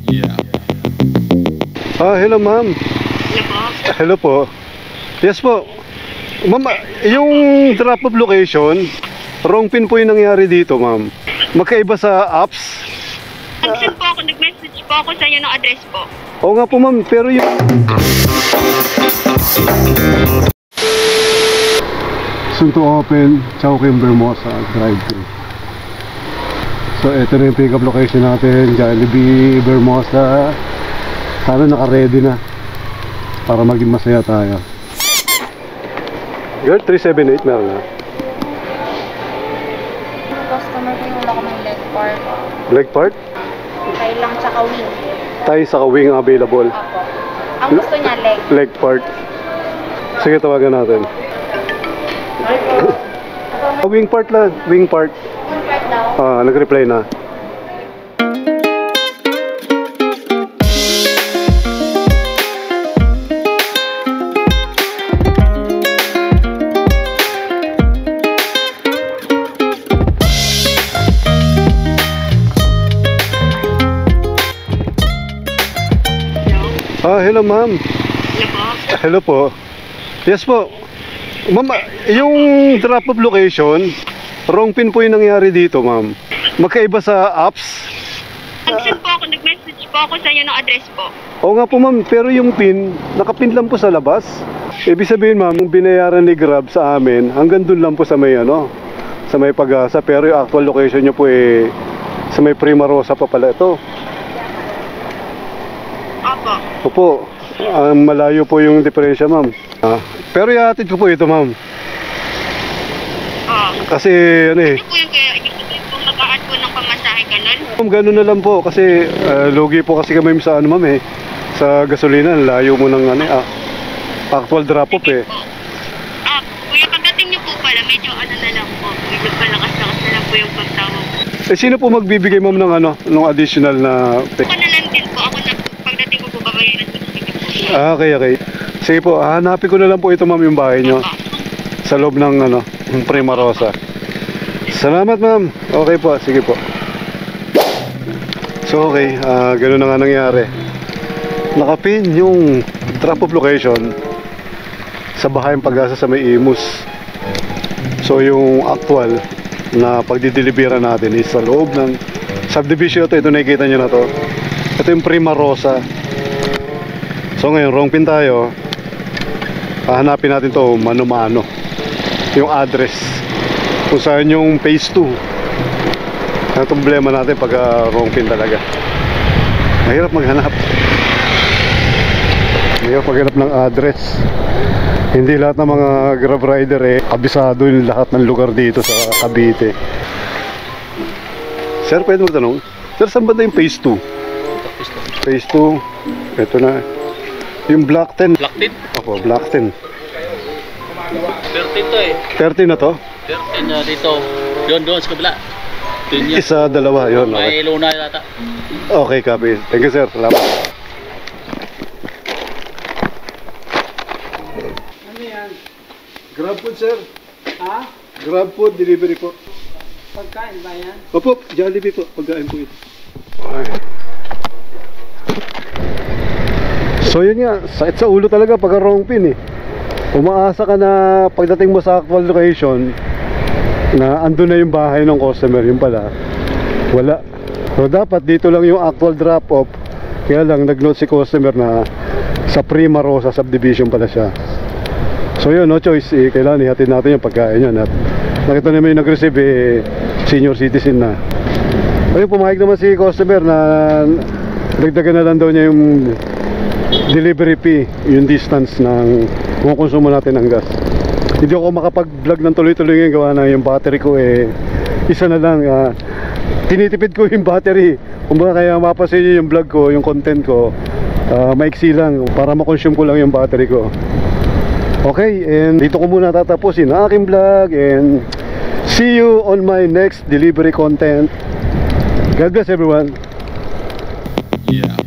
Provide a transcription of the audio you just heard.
Yeah. Hello ma'am. Hello po. Yes po. Ma'am, yung drop of location, wrong pin po yung nangyari dito ma'am. Magkaiba sa apps. Nag-send po ako, nag-message po ako sa inyo ng address po. Oo nga po ma'am, pero yung... Soon to open, Chowking Vermosa drive-thru. So ito na yung pick up location natin, Jollibee Vermosa. Sana naka-ready na para maging masaya tayo. Girl, 378 meron na. Customer ko yung wala ko ng leg part. Leg part? Tayo lang tsaka wing. Tayo sa wing available. Apo. Ang gusto niya leg. Leg part. Sige, tawagan natin. Wing part lang. Wing part. Wing part daw. Nag-reply na. Hello ma'am. Hello po. Yes po. Ma'am, yung drop of location, wrong pin po yung nangyari dito ma'am. Magkaiba sa apps. Nag-send po ako, nag-message po ako sa inyo ng address po. Oo nga po ma'am, pero yung pin, nakapin lang po sa labas. Ibig sabihin ma'am, yung binayaran ni Grab sa amin, hanggang dun lang po sa may sa may Pag-asa. Pero yung actual location nyo po sa may Prima Rosa pa pala ito. Opo. Opo, malayo po yung diferensya ma'am. Pero ihatid ko po ito ma'am. Kasi Ano po yung kaya ibig sabihin po mag-a-add po ng pamasahe ganun? Ganun na lang po kasi lugi po kasi kami sa ma'am sa gasolina, layo mo ng actual drop off Kuya, pagdating niyo po pala, medyo na lang po. Medyo palakas-lakas na lang po yung pagtawag. Sino po magbibigay ma'am ng ng additional na Ako na lang din po, ako na pagdating ko po babayaran po. okay. Sige po, hanapin ko na lang po ito ma'am yung bahay nyo sa loob ng Prima Rosa. Salamat ma'am. Okay po, sige po. So okay, ganun na nga nangyari. Nakapin yung drop of location sa Bahayang Pag-asa sa may Imus. So yung actual na pagdidelibera natin is sa loob ng subdivision ito nakikita nyo na to. Ito yung Prima Rosa. So ngayon, wrong pin tayo. Hahanapin natin to mano-mano yung address kung saan yung phase 2. Ang problema natin pag wrong pin talaga, mahirap maghanap ng address. Hindi lahat ng mga Grab rider kabisado yung lahat ng lugar dito sa Cavite. Sir, pwede mo tanong? Sir, saan ba na yung phase 2? Phase 2, ito na yung Block 10. Block 10? Ako, Block 10. 13 to 13 na to? 13 na dito. Doon sa kabila. Isa, dalawa, yun. May luna yata. Okay, copy. Thank you, sir. Salamat. Ano yan? Grab food, sir. Ha? Grab food, delivery po. Pagkain ba yan? Opo, Jollibee po. Pagkain po ito. Okay. So yun nga, sakit sa ulo talaga pag wrong pin Umaasa ka na pagdating mo sa actual location na andun na yung bahay ng customer, yung pala wala. So dapat dito lang yung actual drop off. Kaya lang nag-note si customer na sa Prima Rosa subdivision pala siya. So yun, no choice kailangan ihatid natin yung pagkain yun. At nakita naman yung nag-receive senior citizen na. Ayun, pumayag naman si customer na dagdagan na lang daw niya yung delivery fee, yung distance ng konsumo natin ng gas. Hindi ako makapag-vlog ng tuloy-tuloy ngayon, gawa na yung battery ko isa na lang. Tinitipid ko yung battery. Kumbaga kaya mapasin nyo yung vlog ko, yung content ko, maiksi lang para makonsume ko lang yung battery ko. Okay, and dito ko muna tatapusin ang aking vlog, and see you on my next delivery content. God bless everyone. Yeah.